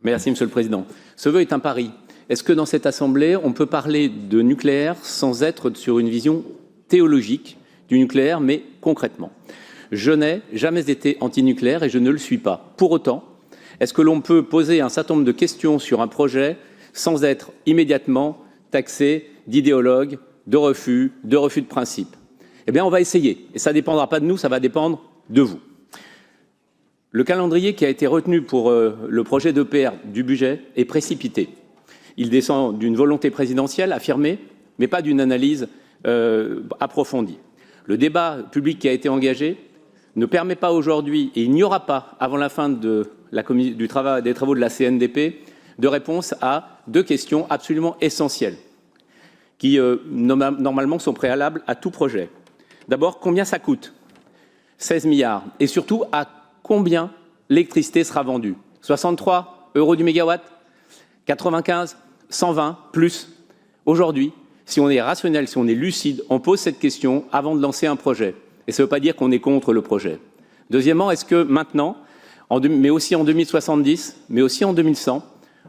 Merci, Monsieur le Président. Ce vœu est un pari. Est-ce que dans cette Assemblée, on peut parler de nucléaire sans être sur une vision théologique du nucléaire, mais concrètement? Je n'ai jamais été anti-nucléaire et je ne le suis pas. Pour autant, est-ce que l'on peut poser un certain nombre de questions sur un projet sans être immédiatement taxé d'idéologue, de refus de principe? Eh bien, on va essayer. Et ça ne dépendra pas de nous, ça va dépendre de vous. Le calendrier qui a été retenu pour le projet d'EPR du budget est précipité. Il descend d'une volonté présidentielle affirmée, mais pas d'une analyse approfondie. Le débat public qui a été engagé ne permet pas aujourd'hui, et il n'y aura pas avant la fin des travaux de la CNDP, de réponse à deux questions absolument essentielles, qui normalement sont préalables à tout projet. D'abord, combien ça coûte? 16 milliards. Et surtout, à combien l'électricité sera vendue? 63 € du mégawatt? 95? 120? Plus? Aujourd'hui, si on est rationnel, si on est lucide, on pose cette question avant de lancer un projet. Et ça ne veut pas dire qu'on est contre le projet. Deuxièmement, est-ce que maintenant, mais aussi en 2070, mais aussi en 2100,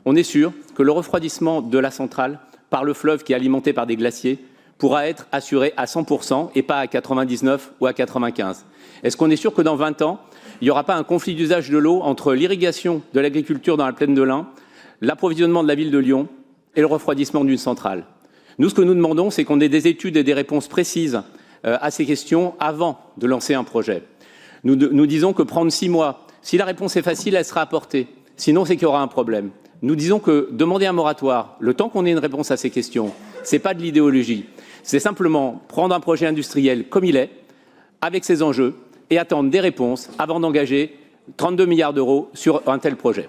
on est sûr que le refroidissement de la centrale par le fleuve qui est alimenté par des glaciers pourra être assuré à 100% et pas à 99 ou à 95? Est-ce qu'on est sûr que dans 20 ans, il n'y aura pas un conflit d'usage de l'eau entre l'irrigation de l'agriculture dans la plaine de l'Ain, l'approvisionnement de la ville de Lyon et le refroidissement d'une centrale? Nous, ce que nous demandons, c'est qu'on ait des études et des réponses précises à ces questions avant de lancer un projet. Nous disons que prendre 6 mois, si la réponse est facile, elle sera apportée. Sinon, c'est qu'il y aura un problème. Nous disons que demander un moratoire, le temps qu'on ait une réponse à ces questions, ce n'est pas de l'idéologie. C'est simplement prendre un projet industriel comme il est, avec ses enjeux, et attendre des réponses avant d'engager 32 milliards d'euros sur un tel projet.